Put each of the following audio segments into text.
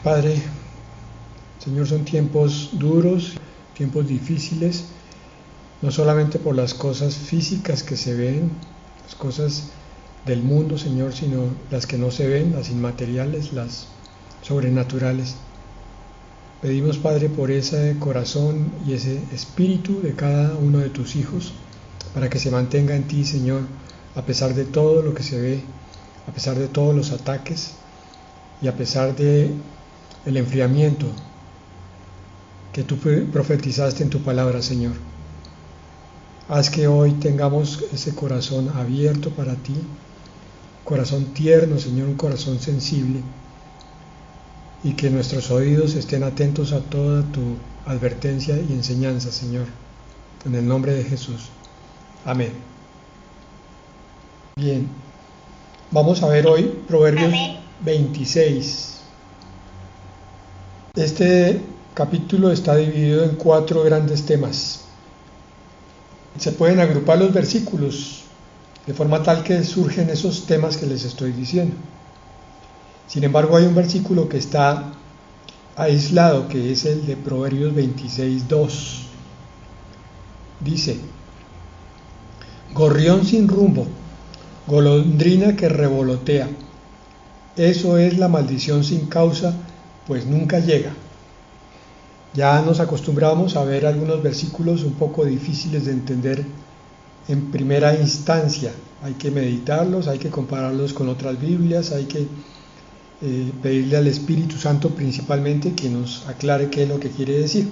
Padre, Señor, son tiempos duros, tiempos difíciles, no solamente por las cosas físicas que se ven, las cosas del mundo, Señor, sino las que no se ven, las inmateriales, las sobrenaturales. Pedimos, Padre, por ese corazón y ese espíritu de cada uno de tus hijos, para que se mantenga en ti, Señor, a pesar de todo lo que se ve, a pesar de todos los ataques y a pesar de el enfriamiento que tú profetizaste en tu palabra, Señor. Haz que hoy tengamos ese corazón abierto para ti, corazón tierno, Señor, un corazón sensible, y que nuestros oídos estén atentos a toda tu advertencia y enseñanza, Señor, en el nombre de Jesús. Amén. Bien, vamos a ver hoy Proverbios 26. Este capítulo está dividido en 4 grandes temas. Se pueden agrupar los versículos de forma tal que surgen esos temas que les estoy diciendo. Sin embargo, hay un versículo que está aislado, que es el de Proverbios 26:2. Dice: gorrión sin rumbo, golondrina que revolotea, eso es la maldición sin causa, pues nunca llega. Ya nos acostumbramos a ver algunos versículos un poco difíciles de entender en primera instancia. Hay que meditarlos, hay que compararlos con otras Biblias, hay que pedirle al Espíritu Santo principalmente que nos aclare qué es lo que quiere decir.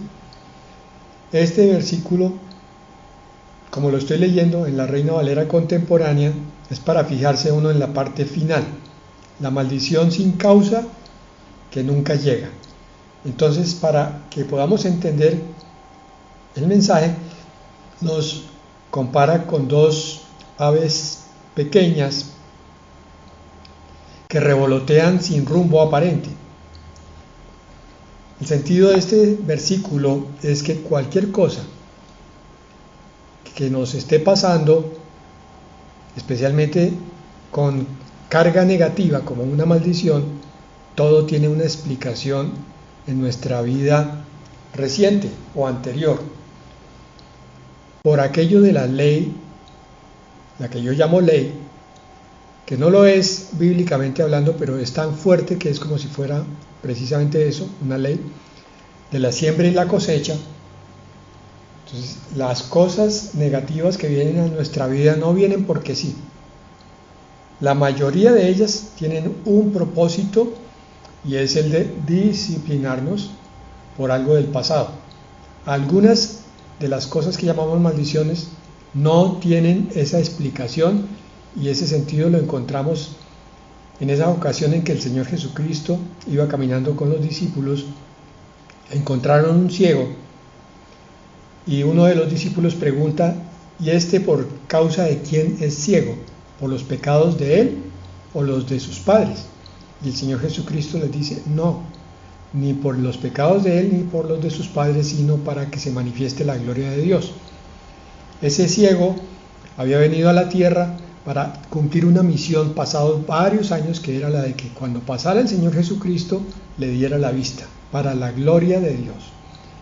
Este versículo, como lo estoy leyendo en la Reina Valera contemporánea, es para fijarse uno en la parte final, la maldición sin causa que nunca llega. Entonces, para que podamos entender el mensaje, nos compara con 2 aves pequeñas que revolotean sin rumbo aparente. El sentido de este versículo es que cualquier cosa que nos esté pasando, especialmente con carga negativa como una maldición, todo tiene una explicación en nuestra vida reciente o anterior. Por aquello de la ley, la que yo llamo ley, que no lo es bíblicamente hablando, pero es tan fuerte que es como si fuera precisamente eso, una ley de la siembra y la cosecha. Entonces, las cosas negativas que vienen a nuestra vida no vienen porque sí. La mayoría de ellas tienen un propósito, y es el de disciplinarnos por algo del pasado. Algunas de las cosas que llamamos maldiciones no tienen esa explicación, y ese sentido lo encontramos en esa ocasión en que el Señor Jesucristo iba caminando con los discípulos. Encontraron un ciego y uno de los discípulos pregunta: ¿y este por causa de quién es ciego? ¿Por los pecados de él o los de sus padres? Y el Señor Jesucristo les dice: no, ni por los pecados de él ni por los de sus padres, sino para que se manifieste la gloria de Dios. Ese ciego había venido a la tierra para cumplir una misión pasados varios años, que era la de que cuando pasara el Señor Jesucristo le diera la vista, para la gloria de Dios.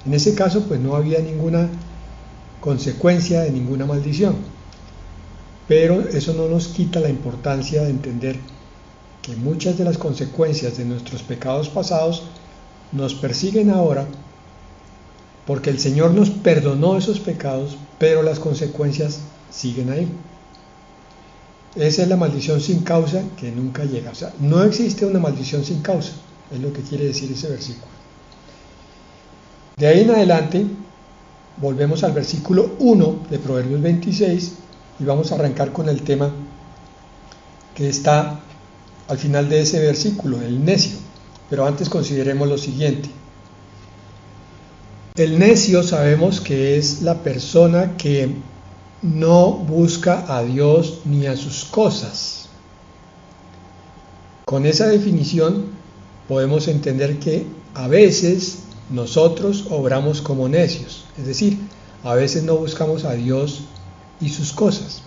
En ese caso, pues no había ninguna consecuencia de ninguna maldición, pero eso no nos quita la importancia de entender que muchas de las consecuencias de nuestros pecados pasados nos persiguen ahora, porque el Señor nos perdonó esos pecados, pero las consecuencias siguen ahí. Esa es la maldición sin causa que nunca llega. O sea, no existe una maldición sin causa, es lo que quiere decir ese versículo. De ahí en adelante, volvemos al versículo 1 de Proverbios 26 y vamos a arrancar con el tema que está al final de ese versículo, el necio. Pero antes consideremos lo siguiente. El necio sabemos que es la persona que no busca a Dios ni a sus cosas. Con esa definición podemos entender que a veces nosotros obramos como necios, es decir, a veces no buscamos a Dios y sus cosas,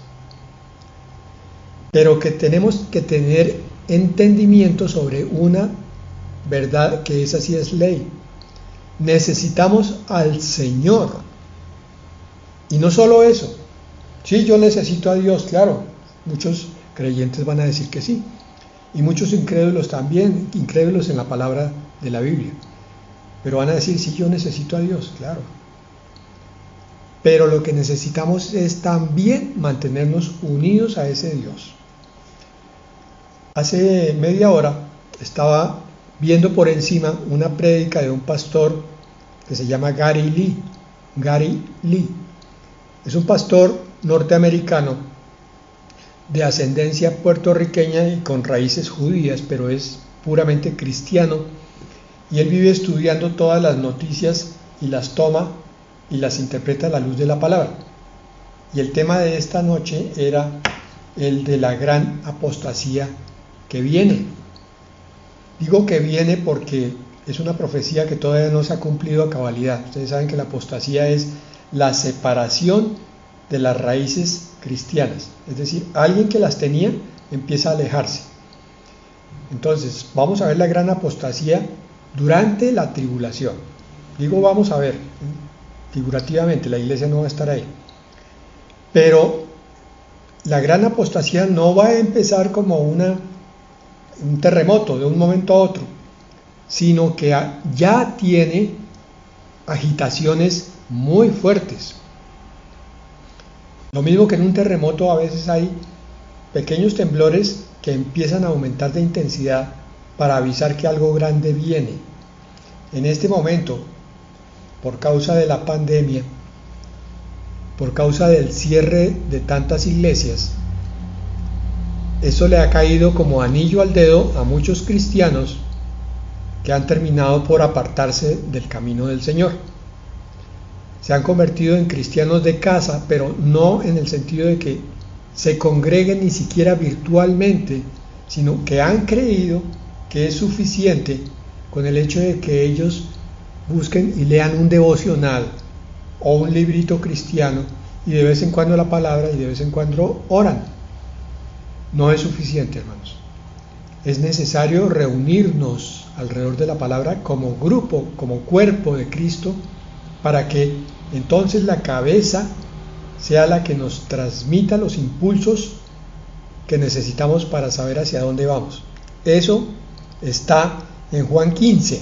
pero que tenemos que tener entendimiento sobre una verdad que esa sí es ley. Necesitamos al Señor. Y no solo eso. Sí, yo necesito a Dios, claro. Muchos creyentes van a decir que sí. Y muchos incrédulos también, incrédulos en la palabra de la Biblia. Pero van a decir, sí, yo necesito a Dios, claro. Pero lo que necesitamos es también mantenernos unidos a ese Dios. Hace media hora estaba viendo por encima una prédica de un pastor que se llama Gary Lee. Gary Lee. Es un pastor norteamericano de ascendencia puertorriqueña y con raíces judías, pero es puramente cristiano. Y él vive estudiando todas las noticias y las toma y las interpreta a la luz de la palabra. Y el tema de esta noche era el de la gran apostasía que viene. Digo que viene porque es una profecía que todavía no se ha cumplido a cabalidad. Ustedes saben que la apostasía es la separación de las raíces cristianas. Es decir, alguien que las tenía empieza a alejarse. Entonces, vamos a ver la gran apostasía durante la tribulación. Digo, vamos a ver, figurativamente, la iglesia no va a estar ahí. Pero la gran apostasía no va a empezar como un terremoto de un momento a otro, sino que ya tiene agitaciones muy fuertes. Lo mismo que en un terremoto, a veces hay pequeños temblores que empiezan a aumentar de intensidad para avisar que algo grande viene. En este momento, por causa de la pandemia, por causa del cierre de tantas iglesias, eso le ha caído como anillo al dedo a muchos cristianos que han terminado por apartarse del camino del Señor. Se han convertido en cristianos de casa, pero no en el sentido de que se congreguen ni siquiera virtualmente, sino que han creído que es suficiente con el hecho de que ellos busquen y lean un devocional o un librito cristiano y de vez en cuando la palabra y de vez en cuando oran. No es suficiente, hermanos. Es necesario reunirnos alrededor de la palabra como grupo, como cuerpo de Cristo, para que entonces la cabeza sea la que nos transmita los impulsos que necesitamos para saber hacia dónde vamos. Eso está en Juan 15,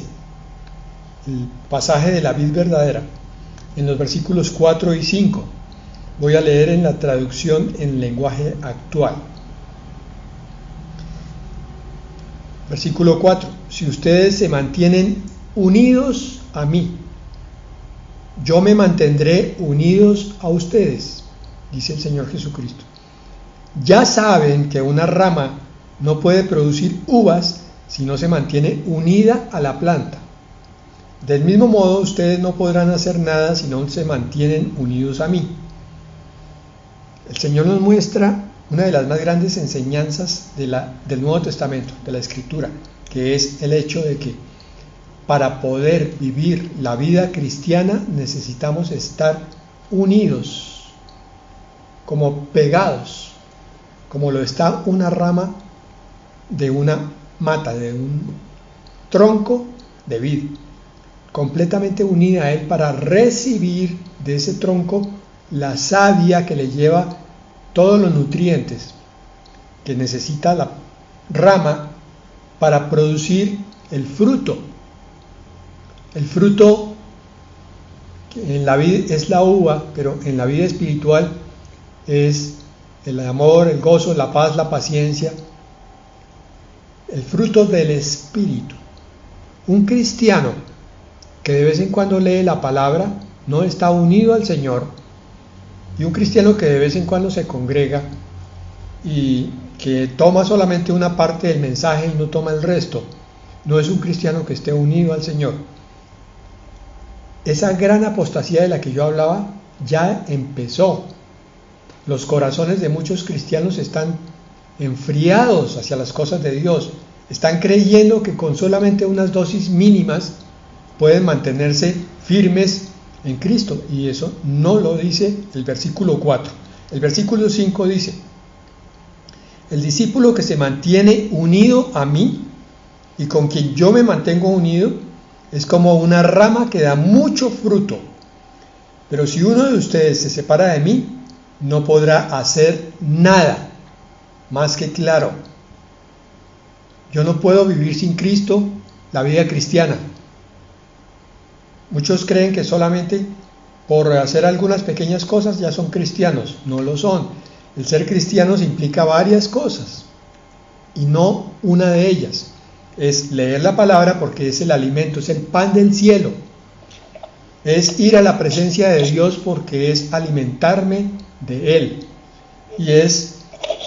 el pasaje de la vid verdadera, en los versículos 4 y 5. Voy a leer en la traducción en lenguaje actual. Versículo 4. Si ustedes se mantienen unidos a mí, yo me mantendré unidos a ustedes, dice el Señor Jesucristo. Ya saben que una rama no puede producir uvas si no se mantiene unida a la planta. Del mismo modo, ustedes no podrán hacer nada si no se mantienen unidos a mí. El Señor nos muestra una de las más grandes enseñanzas del Nuevo Testamento, de la Escritura, que es el hecho de que para poder vivir la vida cristiana necesitamos estar unidos, como pegados, como lo está una rama de una mata, de un tronco de vid, completamente unida a él para recibir de ese tronco la savia que le lleva todos los nutrientes que necesita la rama para producir el fruto. El fruto en la vida es la uva, pero en la vida espiritual es el amor, el gozo, la paz, la paciencia, el fruto del Espíritu. Un cristiano que de vez en cuando lee la palabra no está unido al Señor, y un cristiano que de vez en cuando se congrega y que toma solamente una parte del mensaje y no toma el resto, no es un cristiano que esté unido al Señor. Esa gran apostasía de la que yo hablaba ya empezó. Los corazones de muchos cristianos están enfriados hacia las cosas de Dios. Están creyendo que con solamente unas dosis mínimas pueden mantenerse firmes en Cristo. Y eso no lo dice el versículo 4. El versículo 5 dice: el discípulo que se mantiene unido a mí y con quien yo me mantengo unido es como una rama que da mucho fruto. Pero si uno de ustedes se separa de mí, no podrá hacer nada. Más que claro, yo no puedo vivir sin Cristo la vida cristiana. Muchos creen que solamente por hacer algunas pequeñas cosas ya son cristianos. No lo son. El ser cristianos implica varias cosas y no una de ellas. Es leer la palabra porque es el alimento, es el pan del cielo. Es ir a la presencia de Dios porque es alimentarme de Él. Y es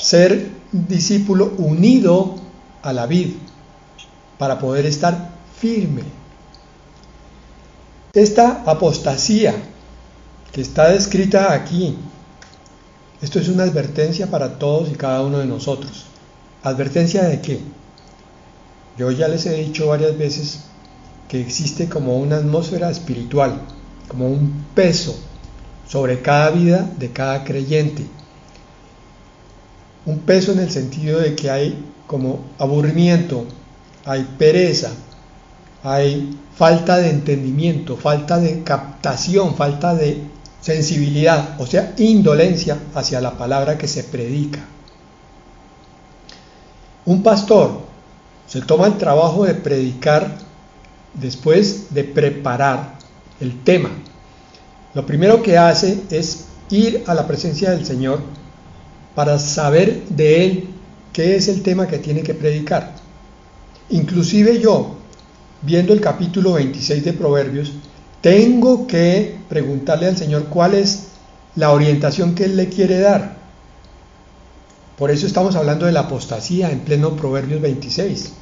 ser discípulo unido a la vid para poder estar firme. Esta apostasía que está descrita aquí, esto es una advertencia para todos y cada uno de nosotros. ¿Advertencia de qué? Yo ya les he dicho varias veces que existe como una atmósfera espiritual, como un peso sobre cada vida de cada creyente. Un peso en el sentido de que hay como aburrimiento, hay pereza, hay falta de entendimiento, falta de captación, falta de sensibilidad, o sea, indolencia hacia la palabra que se predica. Un pastor se toma el trabajo de predicar después de preparar el tema. Lo primero que hace es ir a la presencia del Señor para saber de Él qué es el tema que tiene que predicar. Inclusive yo, viendo el capítulo 26 de Proverbios, tengo que preguntarle al Señor cuál es la orientación que Él le quiere dar. Por eso estamos hablando de la apostasía en pleno Proverbios 26.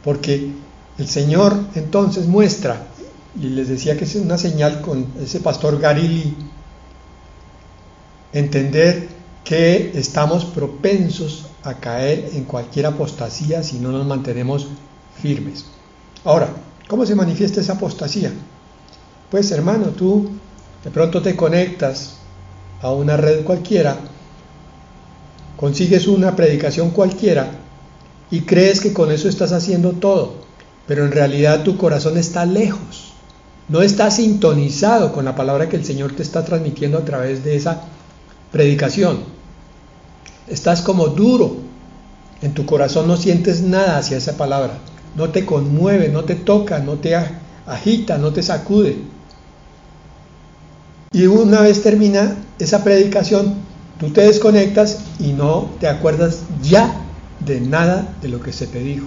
Porque el Señor entonces muestra, y les decía que es una señal con ese pastor Gary Lee, entender que estamos propensos a caer en cualquier apostasía si no nos mantenemos firmes. Ahora, ¿cómo se manifiesta esa apostasía? Pues hermano, tú de pronto te conectas a una red cualquiera, consigues una predicación cualquiera y crees que con eso estás haciendo todo, pero en realidad tu corazón está lejos, no está sintonizado con la palabra que el Señor te está transmitiendo a través de esa predicación. Estás como duro, en tu corazón no sientes nada hacia esa palabra, no te conmueve, no te toca, no te agita, no te sacude. Y una vez termina esa predicación, tú te desconectas y no te acuerdas ya de nada de lo que se te dijo.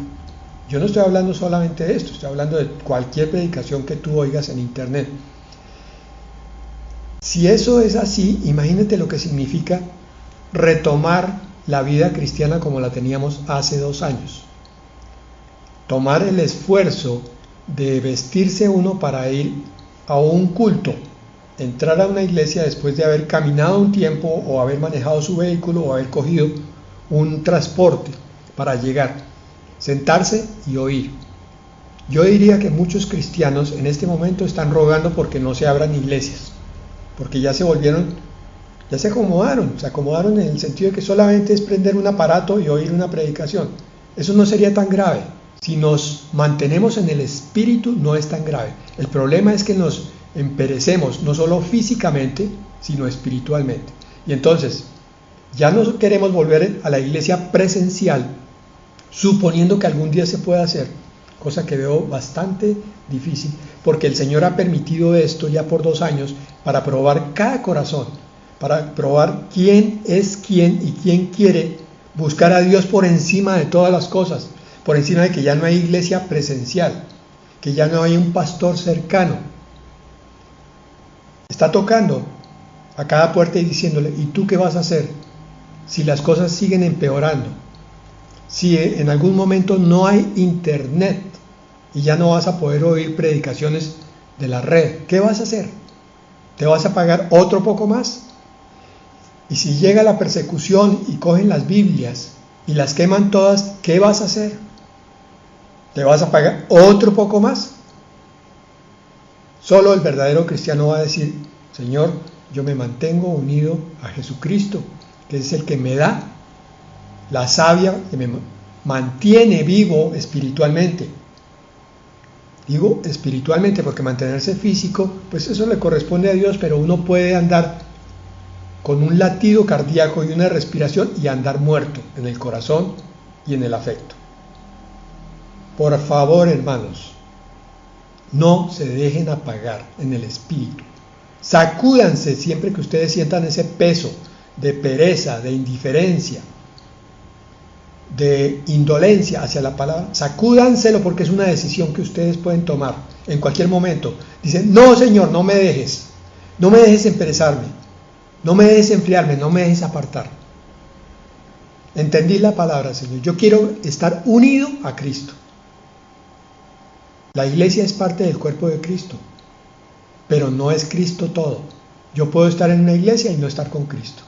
Yo no estoy hablando solamente de esto, estoy hablando de cualquier predicación que tú oigas en internet. Si eso es así, imagínate lo que significa retomar la vida cristiana como la teníamos hace 2 años. Tomar el esfuerzo de vestirse uno para ir a un culto, entrar a una iglesia después de haber caminado un tiempo o haber manejado su vehículo o haber cogido un transporte para llegar, sentarse y oír. Yo diría que muchos cristianos en este momento están rogando porque no se abran iglesias, porque ya se acomodaron en el sentido de que solamente es prender un aparato y oír una predicación. Eso no sería tan grave. Si nos mantenemos en el espíritu no es tan grave. El problema es que nos emperecemos, no solo físicamente, sino espiritualmente. Y entonces, ya no queremos volver a la iglesia presencial, suponiendo que algún día se pueda hacer, cosa que veo bastante difícil, porque el Señor ha permitido esto ya por 2 años para probar cada corazón, para probar quién es quién y quién quiere buscar a Dios por encima de todas las cosas, por encima de que ya no hay iglesia presencial, que ya no hay un pastor cercano. Está tocando a cada puerta y diciéndole, ¿y tú qué vas a hacer si las cosas siguen empeorando? Si en algún momento no hay internet y ya no vas a poder oír predicaciones de la red, ¿qué vas a hacer? ¿Te vas a pagar otro poco más? Y si llega la persecución y cogen las Biblias y las queman todas, ¿qué vas a hacer? ¿Te vas a pagar otro poco más? Solo el verdadero cristiano va a decir, Señor, yo me mantengo unido a Jesucristo, que es el que me da la savia mantiene vivo espiritualmente. Digo espiritualmente porque mantenerse físico, pues eso le corresponde a Dios, pero uno puede andar con un latido cardíaco y una respiración y andar muerto en el corazón y en el afecto. Por favor, hermanos, no se dejen apagar en el espíritu. Sacúdanse siempre que ustedes sientan ese peso de pereza, de indiferencia, de indolencia hacia la palabra. Sacúdanselo porque es una decisión que ustedes pueden tomar en cualquier momento. Dicen, no, Señor, no me dejes emperezarme, no me dejes enfriarme, no me dejes apartar. Entendí la palabra, Señor. Yo quiero estar unido a Cristo. La iglesia es parte del cuerpo de Cristo, pero no es Cristo todo. Yo puedo estar en una iglesia y no estar con Cristo.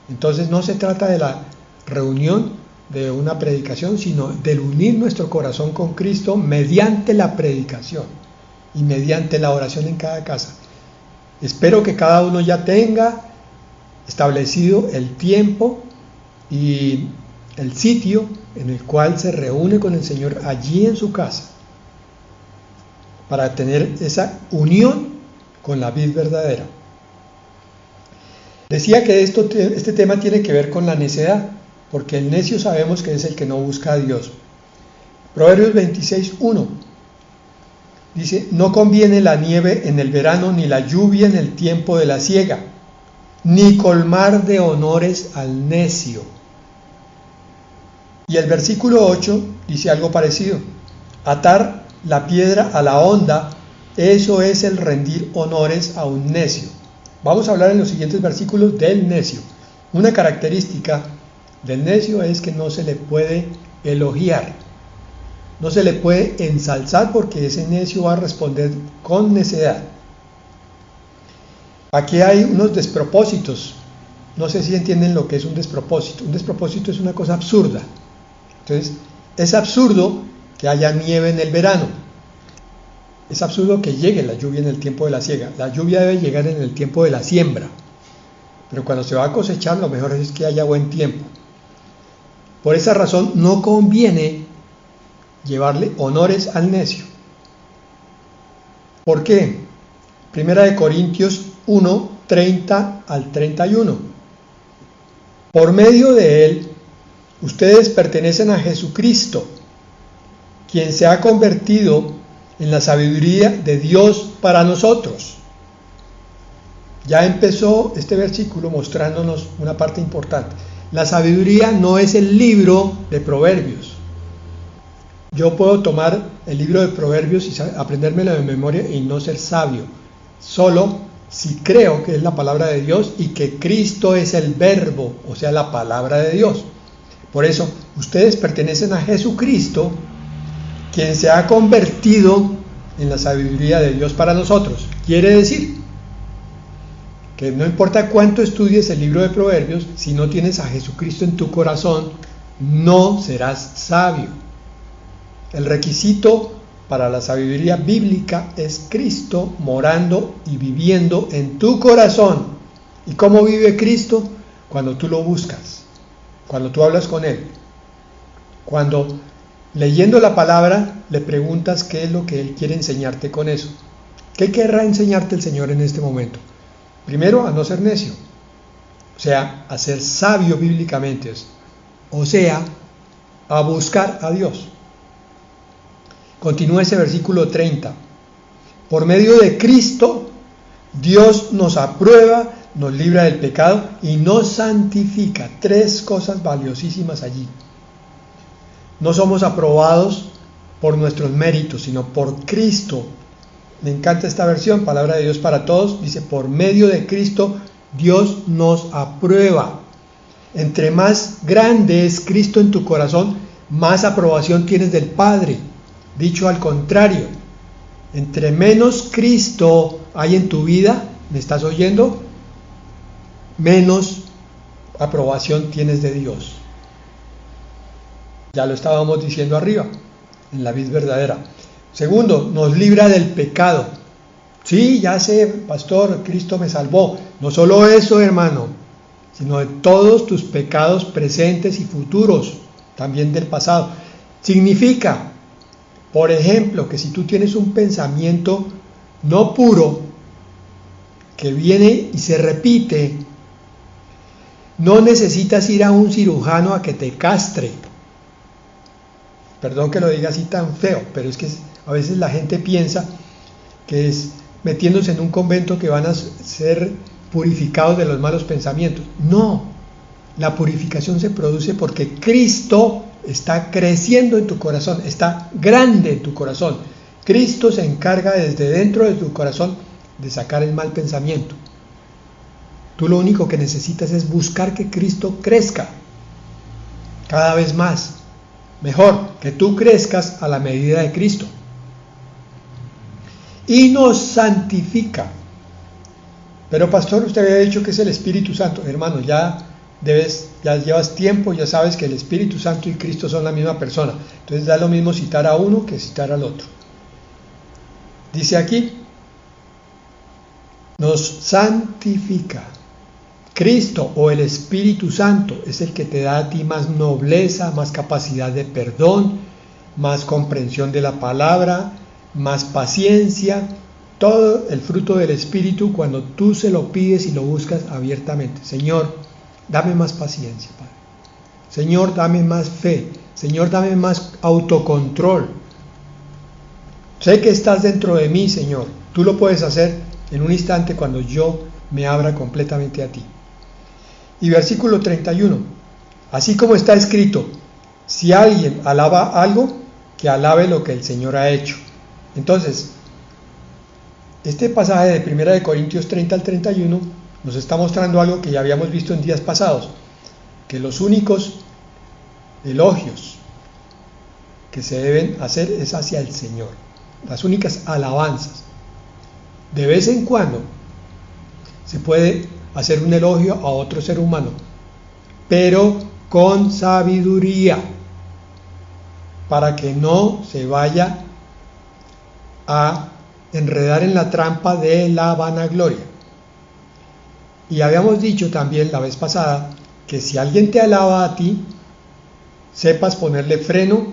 Entonces no se trata de la reunión de una predicación, sino del unir nuestro corazón con Cristo mediante la predicación y mediante la oración en cada casa. Espero que cada uno ya tenga establecido el tiempo y el sitio en el cual se reúne con el Señor allí en su casa, para tener esa unión con la vid verdadera. Decía que este tema tiene que ver con la necedad, porque el necio sabemos que es el que no busca a Dios. Proverbios 26:1 dice, no conviene la nieve en el verano, ni la lluvia en el tiempo de la siega, ni colmar de honores al necio. Y el versículo 8 dice algo parecido, atar la piedra a la honda, eso es el rendir honores a un necio. Vamos a hablar en los siguientes versículos del necio. Una característica del necio es que no se le puede elogiar, no se le puede ensalzar, porque ese necio va a responder con necedad. Aquí hay unos despropósitos. No sé si entienden lo que es un despropósito. Un despropósito es una cosa absurda. Entonces, es absurdo que haya nieve en el verano. Es absurdo que llegue la lluvia en el tiempo de la siega. La lluvia debe llegar en el tiempo de la siembra. Pero cuando se va a cosechar, lo mejor es que haya buen tiempo. Por esa razón, no conviene llevarle honores al necio. ¿Por qué? Primera de Corintios 1, 30 al 31. Por medio de él, ustedes pertenecen a Jesucristo, quien se ha convertido en la sabiduría de Dios para nosotros. Ya empezó este versículo mostrándonos una parte importante. La sabiduría no es el libro de Proverbios. Yo puedo tomar el libro de Proverbios y aprendérmelo de memoria y no ser sabio, solo si creo que es la palabra de Dios y que Cristo es el verbo, o sea, la palabra de Dios. Por eso, ustedes pertenecen a Jesucristo, quien se ha convertido en la sabiduría de Dios para nosotros. Quiere decir que no importa cuánto estudies el libro de Proverbios, si no tienes a Jesucristo en tu corazón, no serás sabio. El requisito para la sabiduría bíblica es Cristo morando y viviendo en tu corazón. ¿Y cómo vive Cristo? Cuando tú lo buscas, cuando tú hablas con Él, cuando leyendo la palabra le preguntas qué es lo que Él quiere enseñarte con eso. ¿Qué querrá enseñarte el Señor en este momento? Primero, a no ser necio, o sea, a ser sabio bíblicamente, o sea, a buscar a Dios. Continúa ese versículo 30. Por medio de Cristo, Dios nos aprueba, nos libra del pecado y nos santifica. Tres cosas valiosísimas allí. No somos aprobados por nuestros méritos, sino por Cristo. Me encanta esta versión, Palabra de Dios para Todos. Dice, por medio de Cristo, Dios nos aprueba. Entre más grande es Cristo en tu corazón, más aprobación tienes del Padre. Dicho al contrario, entre menos Cristo hay en tu vida, ¿me estás oyendo? Menos aprobación tienes de Dios. Ya lo estábamos diciendo arriba, en la vid verdadera. Segundo, nos libra del pecado. Sí, ya sé, pastor, Cristo me salvó. No solo eso, hermano, sino de todos tus pecados presentes y futuros. también del pasado. Significa, por ejemplo, que si tú tienes un pensamiento no puro, que viene y se repite, no necesitas ir a un cirujano a que te castre. Perdón que lo diga así tan feo, pero es que a veces la gente piensa que es metiéndose en un convento que van a ser purificados de los malos pensamientos. No, la purificación se produce porque Cristo está creciendo en tu corazón, está grande en tu corazón. Cristo se encarga desde dentro de tu corazón de sacar el mal pensamiento. Tú lo único que necesitas es buscar que Cristo crezca cada vez más. Mejor, que tú crezcas a la medida de Cristo. Y nos santifica. Pero pastor, usted había dicho que es el Espíritu Santo. Hermano, ya llevas tiempo, ya sabes que el Espíritu Santo y Cristo son la misma persona. Entonces da lo mismo citar a uno que citar al otro. Dice aquí, nos santifica. Cristo o el Espíritu Santo es el que te da a ti más nobleza, más capacidad de perdón, más comprensión de la palabra, más paciencia, todo el fruto del Espíritu cuando tú se lo pides y lo buscas abiertamente. Señor, dame más paciencia, Padre. Señor, dame más fe. Señor, dame más autocontrol. Sé que estás dentro de mí, Señor. Tú lo puedes hacer en un instante cuando yo me abra completamente a ti. Y versículo 31. Así como está escrito, si alguien alaba algo, que alabe lo que el Señor ha hecho. Entonces, este pasaje de 1 Corintios 30 al 31 nos está mostrando algo que ya habíamos visto en días pasados, que los únicos elogios que se deben hacer es hacia el Señor, las únicas alabanzas. De vez en cuando se puede hacer un elogio a otro ser humano, pero con sabiduría, para que no se vaya a enredar en la trampa de la vanagloria. Y habíamos dicho también la vez pasada que si alguien te alaba a ti, sepas ponerle freno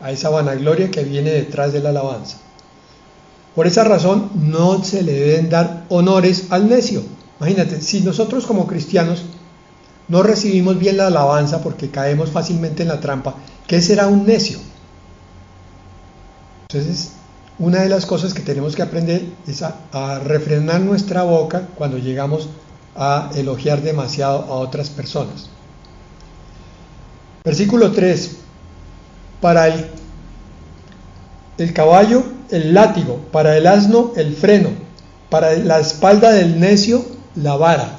a esa vanagloria que viene detrás de la alabanza. Por esa razón no se le deben dar honores al necio. Imagínate, si nosotros como cristianos no recibimos bien la alabanza porque caemos fácilmente en la trampa, ¿qué será un necio? Entonces, una de las cosas que tenemos que aprender es a refrenar nuestra boca cuando llegamos a elogiar demasiado a otras personas. Versículo 3. Para el caballo, el látigo, para el asno, el freno, para la espalda del necio, la vara.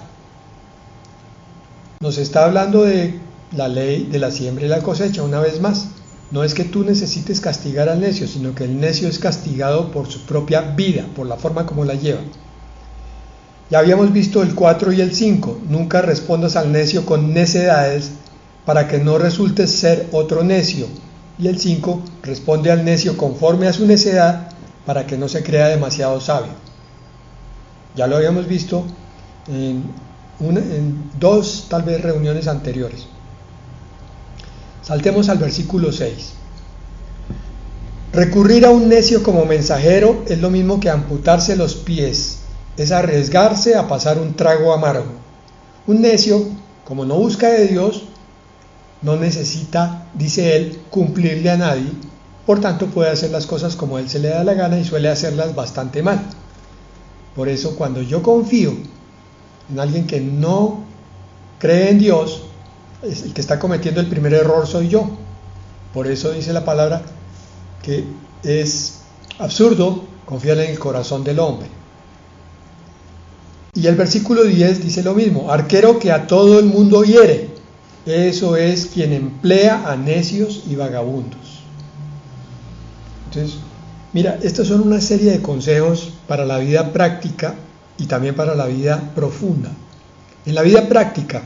Nos está hablando de la ley de la siembra y la cosecha, una vez más. No es que tú necesites castigar al necio, sino que el necio es castigado por su propia vida, por la forma como la lleva. Ya habíamos visto el 4 y el 5. Nunca respondas al necio con necedades para que no resultes ser otro necio. Y el 5, responde al necio conforme a su necedad para que no se crea demasiado sabio. Ya lo habíamos visto en dos, tal vez, reuniones anteriores. Saltemos al versículo 6. Recurrir a un necio como mensajero es lo mismo que amputarse los pies, es arriesgarse a pasar un trago amargo. Un necio, como no busca de Dios, no necesita, dice él, cumplirle a nadie, por tanto puede hacer las cosas como él se le da la gana y suele hacerlas bastante mal. Por eso cuando yo confío en alguien que no cree en Dios, el que está cometiendo el primer error soy yo. Por eso dice la palabra que es absurdo confiar en el corazón del hombre. Y el versículo 10 dice lo mismo, arquero que a todo el mundo hiere, eso es quien emplea a necios y vagabundos. Entonces, mira, estas son una serie de consejos para la vida práctica y también para la vida profunda. En la vida práctica,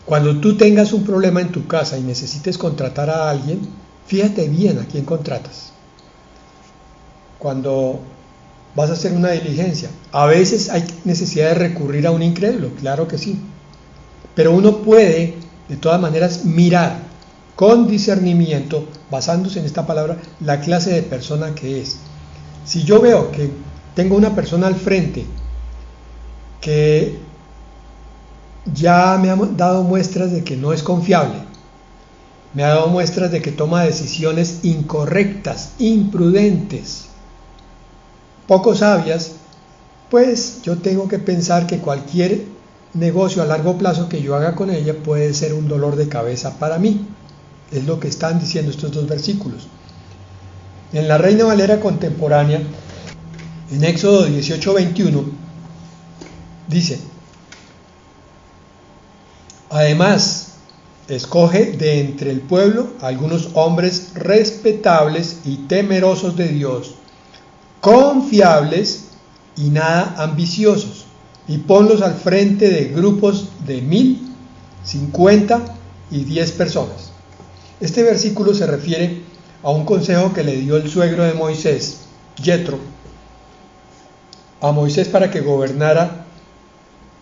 cuando tú tengas un problema en tu casa y necesites contratar a alguien, fíjate bien a quién contratas. Cuando vas a hacer una diligencia, a veces hay necesidad de recurrir a un incrédulo, claro que sí. Pero uno puede de todas maneras mirar con discernimiento, basándose en esta palabra, la clase de persona que es. Si yo veo que tengo una persona al frente que ya me ha dado muestras de que no es confiable, me ha dado muestras de que toma decisiones incorrectas, imprudentes, poco sabias, pues yo tengo que pensar que cualquier negocio a largo plazo que yo haga con ella puede ser un dolor de cabeza para mí. Es lo que están diciendo estos dos versículos. En la Reina Valera contemporánea, en Éxodo 18:21, dice: además, escoge de entre el pueblo algunos hombres respetables y temerosos de Dios, confiables y nada ambiciosos, y ponlos al frente de grupos de 1,000, 50 y 10 personas. Este versículo se refiere a un consejo que le dio el suegro de Moisés, Yetro, a Moisés para que gobernara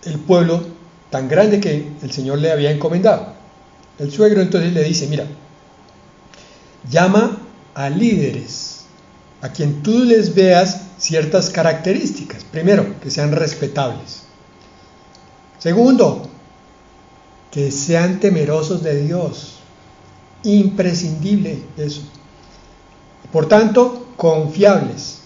el pueblo tan grande que el Señor le había encomendado. El suegro entonces le dice: mira, llama a líderes, a quien tú les veas ciertas características. Primero, que sean respetables. Segundo, que sean temerosos de Dios. Imprescindible eso. Por tanto, confiables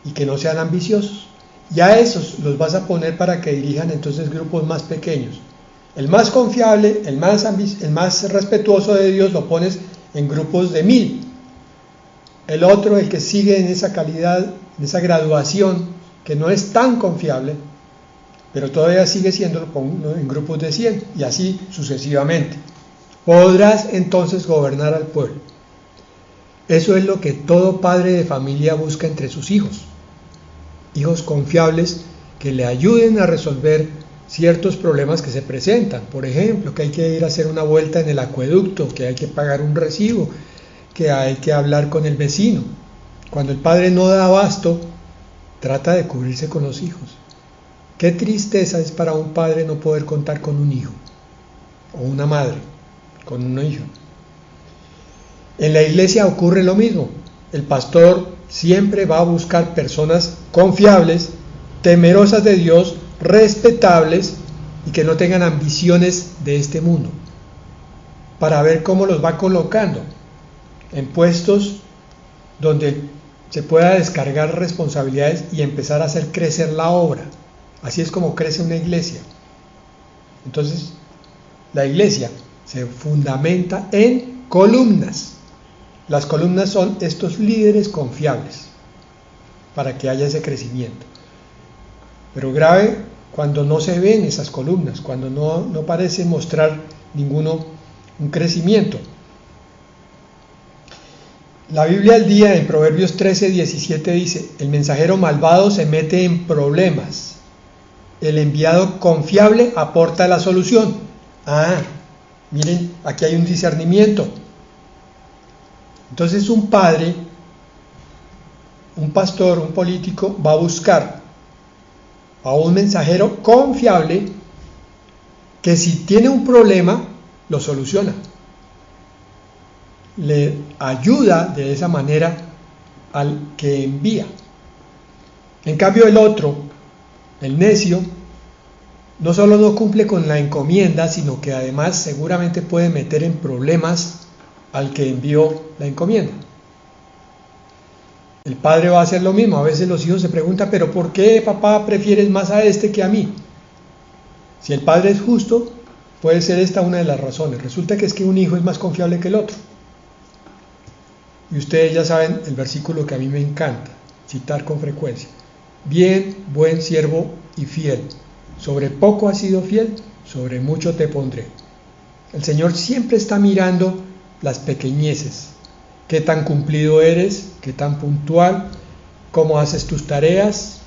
y que no sean ambiciosos. Y a esos los vas a poner para que dirijan entonces grupos más pequeños. El más confiable, el más respetuoso de Dios, lo pones en grupos de 1,000. El otro, el que sigue en esa calidad, en esa graduación, que no es tan confiable, pero todavía sigue siendo, lo pongo en grupos de 100, y así sucesivamente. Podrás entonces gobernar al pueblo. Eso es lo que todo padre de familia busca entre sus hijos. Hijos confiables que le ayuden a resolver ciertos problemas que se presentan. Por ejemplo, que hay que ir a hacer una vuelta en el acueducto, que hay que pagar un recibo, que hay que hablar con el vecino. Cuando el padre no da abasto, trata de cubrirse con los hijos. Qué tristeza es para un padre no poder contar con un hijo, o una madre con un hijo. En la iglesia ocurre lo mismo. El pastor siempre va a buscar personas confiables, temerosas de Dios, respetables y que no tengan ambiciones de este mundo, para ver cómo los va colocando en puestos donde se pueda descargar responsabilidades y empezar a hacer crecer la obra. Así es como crece una iglesia. Entonces, la iglesia se fundamenta en columnas. Las columnas son estos líderes confiables para que haya ese crecimiento. Pero grave cuando no se ven esas columnas, cuando no parece mostrar un crecimiento. La Biblia al día en Proverbios 13:17 dice: el mensajero malvado se mete en problemas, el enviado confiable aporta la solución. Miren, aquí hay un discernimiento. Entonces un padre, un pastor, un político va a buscar a un mensajero confiable que si tiene un problema lo soluciona, le ayuda de esa manera al que envía. En cambio el otro, el necio, no solo no cumple con la encomienda, sino que además seguramente puede meter en problemas al que envió la encomienda. El padre va a hacer lo mismo. A veces los hijos se preguntan: ¿pero por qué, papá, prefieres más a este que a mí? Si el padre es justo, puede ser esta una de las razones. Resulta que es que un hijo es más confiable que el otro. Y ustedes ya saben el versículo que a mí me encanta citar con frecuencia: bien, buen siervo y fiel. Sobre poco has sido fiel, sobre mucho te pondré. El Señor siempre está mirando las pequeñeces. Qué tan cumplido eres, qué tan puntual, cómo haces tus tareas,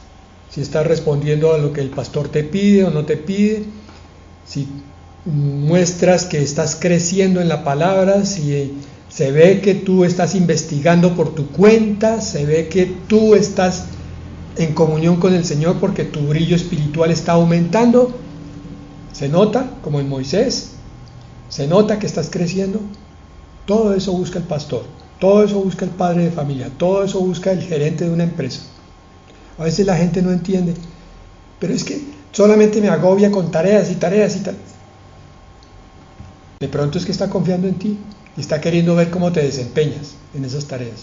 si estás respondiendo a lo que el pastor te pide o no te pide, si muestras que estás creciendo en la palabra, si se ve que tú estás investigando por tu cuenta, se ve que tú estás en comunión con el Señor porque tu brillo espiritual está aumentando. Se nota, como en Moisés. ¿Se nota que estás creciendo? Todo eso busca el pastor, todo eso busca el padre de familia, todo eso busca el gerente de una empresa. A veces la gente no entiende, pero es que solamente me agobia con tareas y tareas y tareas. De pronto es que está confiando en ti y está queriendo ver cómo te desempeñas en esas tareas.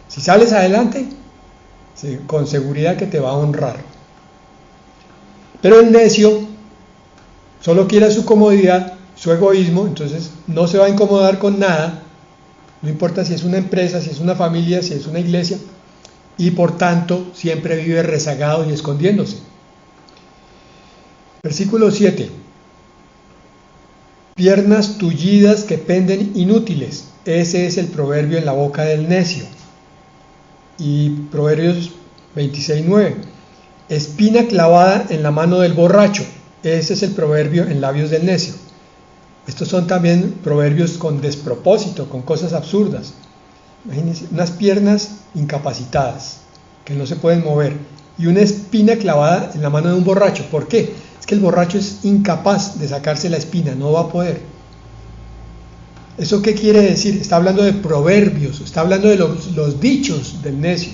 Si sales adelante, con seguridad que te va a honrar. Pero el necio solo quiere su comodidad, su egoísmo, entonces no se va a incomodar con nada, no importa si es una empresa, si es una familia, si es una iglesia, y por tanto siempre vive rezagado y escondiéndose. Versículo 7. Piernas tullidas que penden inútiles. Ese es el proverbio en la boca del necio. Y Proverbios 26:9. Espina clavada en la mano del borracho. Ese es el proverbio en labios del necio. Estos son también proverbios con despropósito, con cosas absurdas. Imagínense, unas piernas incapacitadas, que no se pueden mover, y una espina clavada en la mano de un borracho. ¿Por qué? Es que el borracho es incapaz de sacarse la espina, no va a poder. ¿Eso qué quiere decir? Está hablando de proverbios, está hablando de los dichos del necio.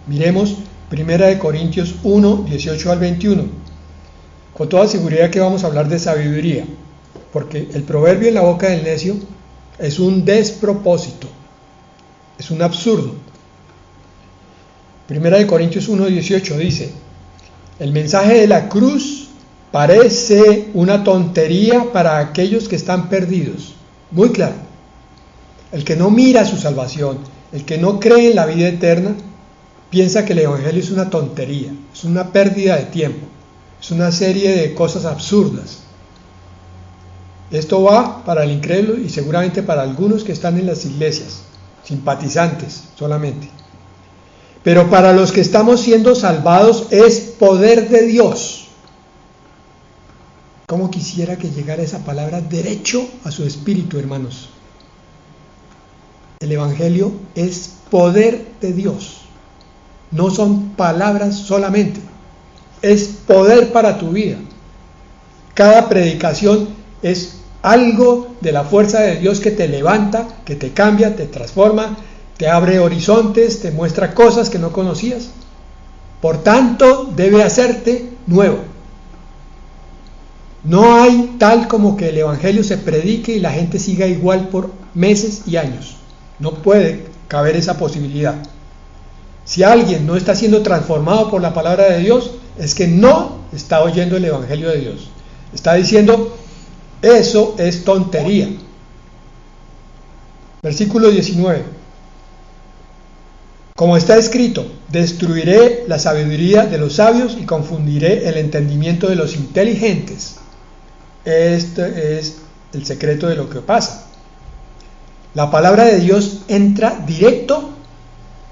Miremos 1 Corintios 1, 18 al 21. Con toda seguridad que vamos a hablar de sabiduría, porque el proverbio en la boca del necio es un despropósito, es un absurdo. 1 Corintios 1, 18 dice: el mensaje de la cruz parece una tontería para aquellos que están perdidos. Muy claro. El que no mira su salvación, el que no cree en la vida eterna, piensa que el evangelio es una tontería, es una pérdida de tiempo, es una serie de cosas absurdas. Esto va para el incrédulo y seguramente para algunos que están en las iglesias, simpatizantes solamente. Pero para los que estamos siendo salvados es poder de Dios. ¿Cómo quisiera que llegara esa palabra derecho a su espíritu, hermanos? El evangelio es poder de Dios. No son palabras solamente, es poder para tu vida. Cada predicación es algo de la fuerza de Dios que te levanta, que te cambia, te transforma, te abre horizontes, te muestra cosas que no conocías. Por tanto, debe hacerte nuevo. No hay tal como que el evangelio se predique y la gente siga igual por meses y años. No puede caber esa posibilidad. Si alguien no está siendo transformado por la palabra de Dios, es que no está oyendo el evangelio de Dios. Está diciendo, eso es tontería. Versículo 19. Como está escrito, destruiré la sabiduría de los sabios y confundiré el entendimiento de los inteligentes. Este es el secreto de lo que pasa. La palabra de Dios entra directo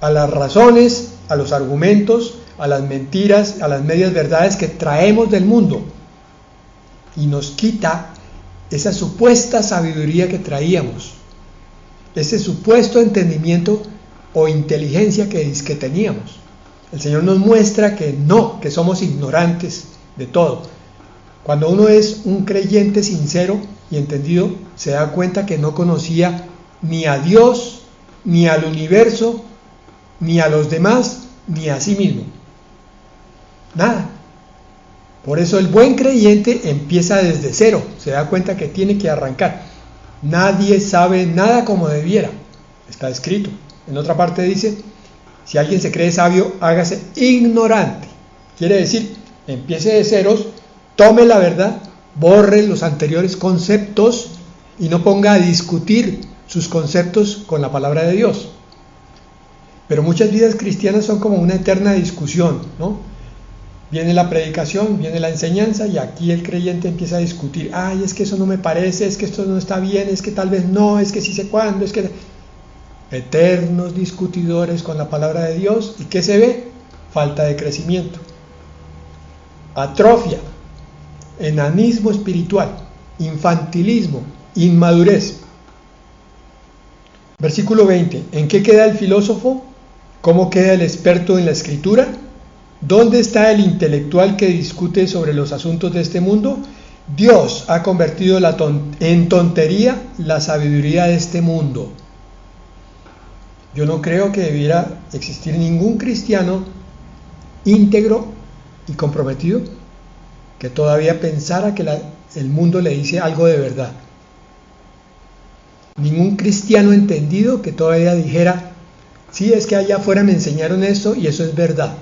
a las razones, a los argumentos, a las mentiras, a las medias verdades que traemos del mundo y nos quita esa supuesta sabiduría que traíamos, ese supuesto entendimiento o inteligencia que teníamos. El Señor nos muestra que no, que somos ignorantes de todo. Cuando uno es un creyente sincero y entendido, se da cuenta que no conocía ni a Dios, ni al universo, ni a los demás, ni a sí mismo. Nada. Por eso el buen creyente empieza desde cero, se da cuenta que tiene que arrancar. Nadie sabe nada como debiera, está escrito. En otra parte dice, si alguien se cree sabio, hágase ignorante. Quiere decir, empiece de ceros, tome la verdad, borre los anteriores conceptos y no ponga a discutir sus conceptos con la palabra de Dios. Pero muchas vidas cristianas son como una eterna discusión, ¿no? Viene la predicación, viene la enseñanza y aquí el creyente empieza a discutir. Ay, es que eso no me parece, es que esto no está bien, es que tal vez no, es que sí sé cuándo, es que... Eternos discutidores con la palabra de Dios. ¿Y qué se ve? Falta de crecimiento, atrofia, enanismo espiritual, infantilismo, inmadurez. Versículo 20. ¿En qué queda el filósofo? ¿Cómo queda el experto en la escritura? ¿Dónde está el intelectual que discute sobre los asuntos de este mundo? Dios ha convertido en tontería la sabiduría de este mundo. Yo no creo que debiera existir ningún cristiano íntegro y comprometido que todavía pensara que el mundo le dice algo de verdad. Ningún cristiano entendido que todavía dijera, sí, es que allá afuera me enseñaron esto y eso es verdad.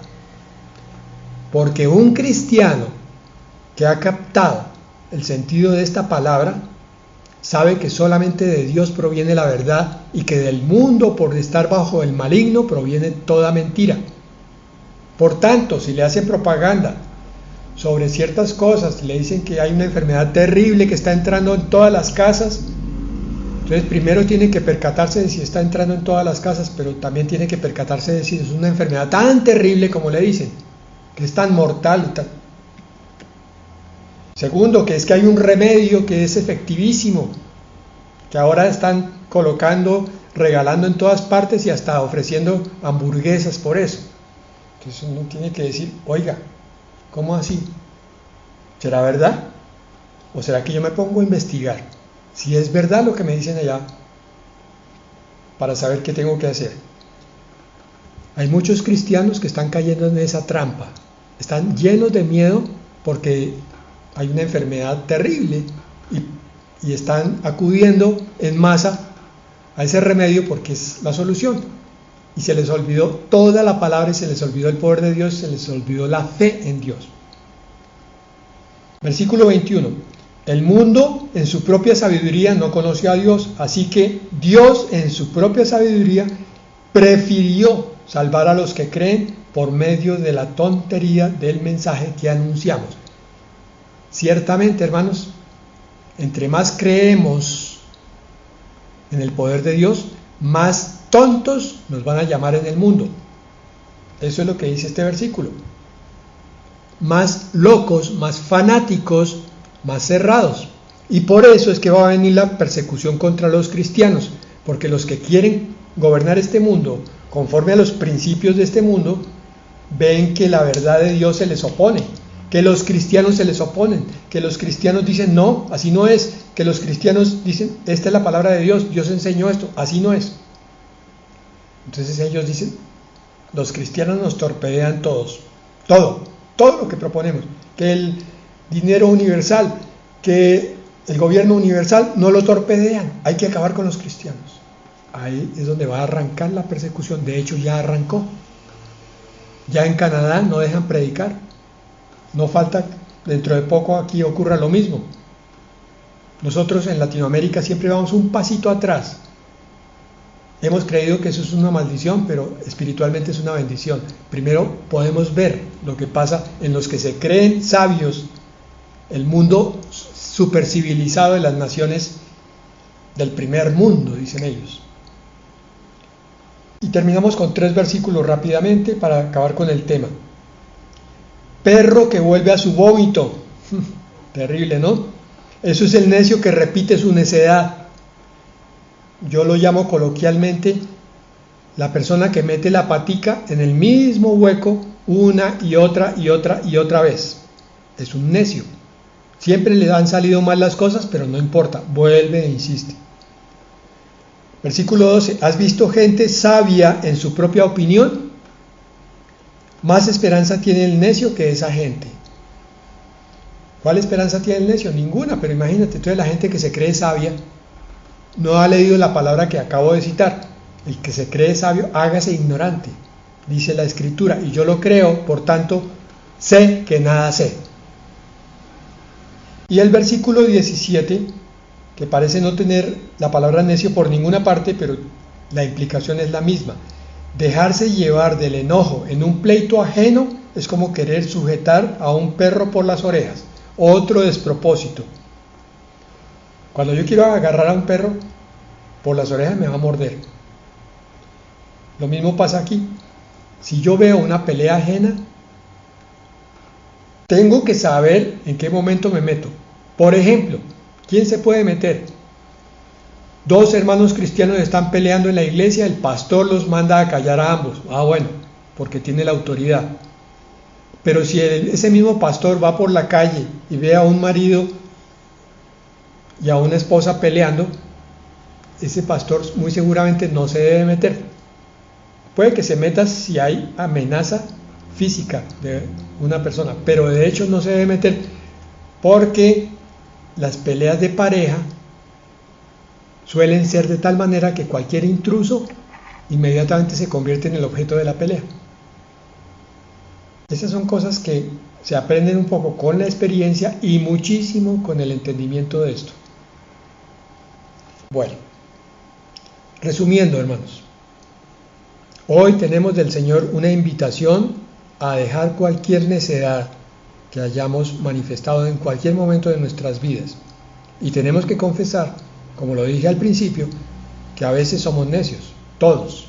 Porque un cristiano que ha captado el sentido de esta palabra sabe que solamente de Dios proviene la verdad y que del mundo, por estar bajo el maligno, proviene toda mentira. Por tanto, si le hacen propaganda sobre ciertas cosas, le dicen que hay una enfermedad terrible que está entrando en todas las casas, entonces primero tiene que percatarse de si está entrando en todas las casas, pero también tiene que percatarse de si es una enfermedad tan terrible como le dicen, que es tan mortal. Segundo, que es que hay un remedio que es efectivísimo, que ahora están colocando, regalando en todas partes y hasta ofreciendo hamburguesas por eso. Entonces uno tiene que decir, oiga, ¿cómo así? ¿Será verdad? ¿O será que yo me pongo a investigar si es verdad lo que me dicen allá para saber qué tengo que hacer? Hay muchos cristianos que están cayendo en esa trampa, están llenos de miedo porque hay una enfermedad terrible y están acudiendo en masa a ese remedio porque es la solución. Y se les olvidó toda la palabra y se les olvidó el poder de Dios, se les olvidó la fe en Dios. Versículo 21. El mundo en su propia sabiduría no conoció a Dios, así que Dios en su propia sabiduría prefirió salvar a los que creen por medio de la tontería del mensaje que anunciamos. Ciertamente, hermanos, entre más creemos en el poder de Dios, más tontos nos van a llamar en el mundo. Eso es lo que dice este versículo. Más locos, más fanáticos, más cerrados. Y por eso es que va a venir la persecución contra los cristianos, porque los que quieren gobernar este mundo conforme a los principios de este mundo, ven que la verdad de Dios se les opone, que los cristianos se les oponen, que los cristianos dicen no, así no es, que los cristianos dicen esta es la palabra de Dios, Dios enseñó esto, así no es. Entonces ellos dicen, los cristianos nos torpedean todo lo que proponemos, que el dinero universal, que el gobierno universal, no lo torpedean, hay que acabar con los cristianos. Ahí es donde va a arrancar la persecución, de hecho ya arrancó. Ya en Canadá no dejan predicar, no falta, dentro de poco aquí ocurra lo mismo. Nosotros en Latinoamérica siempre vamos un pasito atrás. Hemos creído que eso es una maldición, pero espiritualmente es una bendición. Primero podemos ver lo que pasa en los que se creen sabios, el mundo supercivilizado de las naciones del primer mundo, dicen ellos. Y terminamos con 3 versículos rápidamente para acabar con el tema. Perro que vuelve a su vómito. Terrible, ¿no? Eso es el necio que repite su necedad. Yo lo llamo coloquialmente la persona que mete la patica en el mismo hueco una y otra y otra y otra vez. Es un necio. Siempre le han salido mal las cosas, pero no importa, vuelve e insiste. Versículo 12. ¿Has visto gente sabia en su propia opinión? Más esperanza tiene el necio que esa gente. ¿Cuál esperanza tiene el necio? Ninguna, pero imagínate, entonces la gente que se cree sabia no ha leído la palabra que acabo de citar. El que se cree sabio, hágase ignorante, dice la Escritura, y yo lo creo, por tanto, sé que nada sé. Y el versículo 17, que parece no tener la palabra necio por ninguna parte, pero la implicación es la misma. Dejarse llevar del enojo en un pleito ajeno es como querer sujetar a un perro por las orejas. Otro despropósito. Cuando yo quiero agarrar a un perro por las orejas me va a morder. Lo mismo pasa aquí. Si yo veo una pelea ajena, tengo que saber en qué momento me meto. Por ejemplo, ¿quién se puede meter? 2 hermanos cristianos están peleando en la iglesia, el pastor los manda a callar a ambos. Bueno, porque tiene la autoridad. Pero si ese mismo pastor va por la calle y ve a un marido y a una esposa peleando, ese pastor muy seguramente no se debe meter. Puede que se meta si hay amenaza física de una persona, pero de hecho no se debe meter, porque las peleas de pareja suelen ser de tal manera que cualquier intruso inmediatamente se convierte en el objeto de la pelea. Esas son cosas que se aprenden un poco con la experiencia y muchísimo con el entendimiento de esto. Bueno, resumiendo, hermanos, hoy tenemos del Señor una invitación a dejar cualquier necedad que hayamos manifestado en cualquier momento de nuestras vidas. Y tenemos que confesar, como lo dije al principio, que a veces somos necios, todos.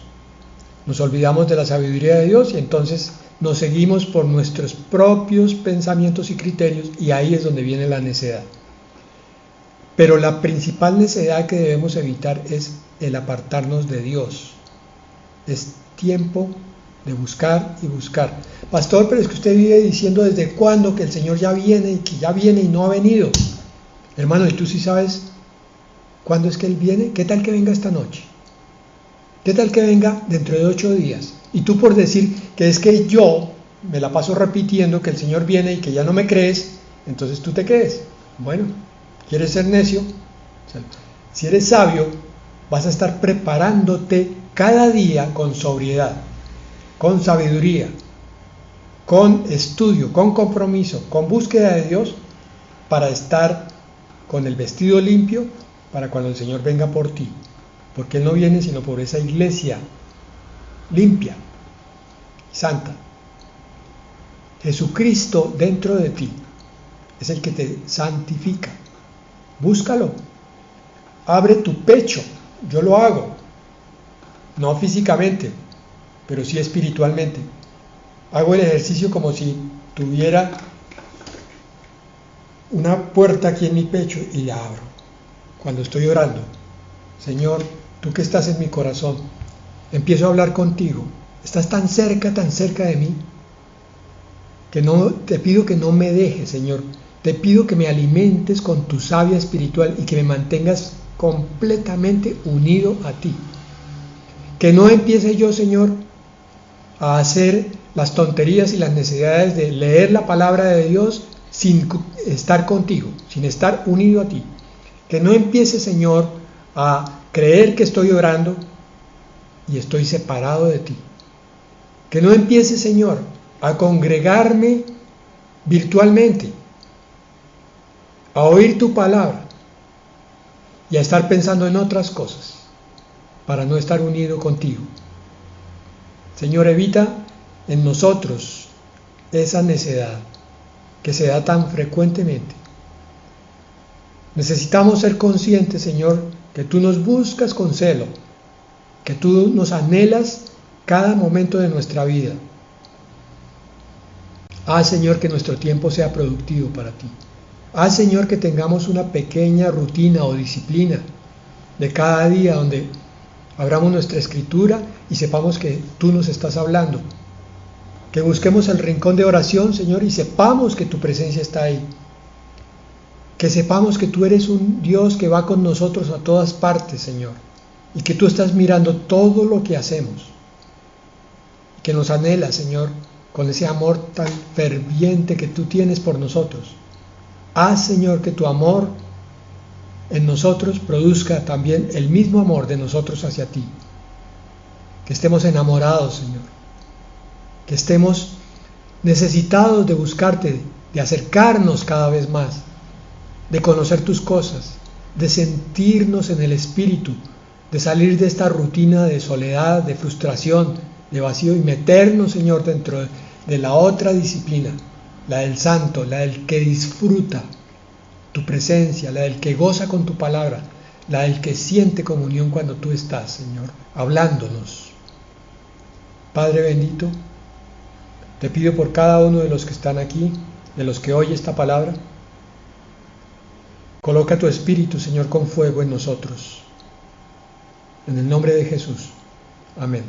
Nos olvidamos de la sabiduría de Dios y entonces nos seguimos por nuestros propios pensamientos y criterios, y ahí es donde viene la necedad. Pero la principal necedad que debemos evitar es el apartarnos de Dios. Es tiempo de buscar y buscar. Pastor, pero es que usted vive diciendo desde cuándo que el Señor ya viene y que ya viene y no ha venido. Hermano, ¿y tú sí sabes cuándo es que Él viene? ¿Qué tal que venga esta noche? ¿Qué tal que venga dentro de 8 días? Y tú, por decir que es que yo me la paso repitiendo que el Señor viene y que ya no me crees, entonces tú te crees. Bueno, ¿quieres ser necio? O sea, si eres sabio, vas a estar preparándote cada día con sobriedad, con sabiduría, con estudio, con compromiso, con búsqueda de Dios, para estar con el vestido limpio para cuando el Señor venga por ti. Porque Él no viene sino por esa iglesia limpia, santa. Jesucristo dentro de ti es el que te santifica. Búscalo. Abre tu pecho. Yo lo hago. No físicamente, pero sí espiritualmente. Hago el ejercicio como si tuviera una puerta aquí en mi pecho y la abro. Cuando estoy orando, Señor, tú que estás en mi corazón, empiezo a hablar contigo. Estás tan cerca de mí, que no te pido que no me dejes, Señor. Te pido que me alimentes con tu savia espiritual y que me mantengas completamente unido a ti. Que no empiece yo, Señor, a hacer las tonterías y las necesidades de leer la palabra de Dios sin estar contigo, sin estar unido a ti. Que no empiece, Señor, a creer que estoy orando y estoy separado de ti. Que no empiece, Señor, a congregarme virtualmente, a oír tu palabra y a estar pensando en otras cosas para no estar unido contigo. Señor, evita en nosotros esa necedad que se da tan frecuentemente. Necesitamos ser conscientes, Señor, que tú nos buscas con celo, que tú nos anhelas cada momento de nuestra vida. Haz, Señor, que nuestro tiempo sea productivo para ti. Haz, Señor, que tengamos una pequeña rutina o disciplina de cada día donde abramos nuestra escritura y sepamos que tú nos estás hablando. Que busquemos el rincón de oración, Señor, y sepamos que tu presencia está ahí. Que sepamos que tú eres un Dios que va con nosotros a todas partes, Señor, y que tú estás mirando todo lo que hacemos. Que nos anhela, Señor, con ese amor tan ferviente que tú tienes por nosotros. Haz, Señor, que tu amor en nosotros produzca también el mismo amor de nosotros hacia ti. Que estemos enamorados, Señor. Que estemos necesitados de buscarte, de acercarnos cada vez más, de conocer tus cosas, de sentirnos en el Espíritu, de salir de esta rutina de soledad, de frustración, de vacío y meternos, Señor, dentro de la otra disciplina, la del santo, la del que disfruta tu presencia, la del que goza con tu palabra, la del que siente comunión cuando tú estás, Señor, hablándonos. Padre bendito, te pido por cada uno de los que están aquí, de los que oye esta palabra, coloca tu Espíritu, Señor, con fuego en nosotros. En el nombre de Jesús. Amén.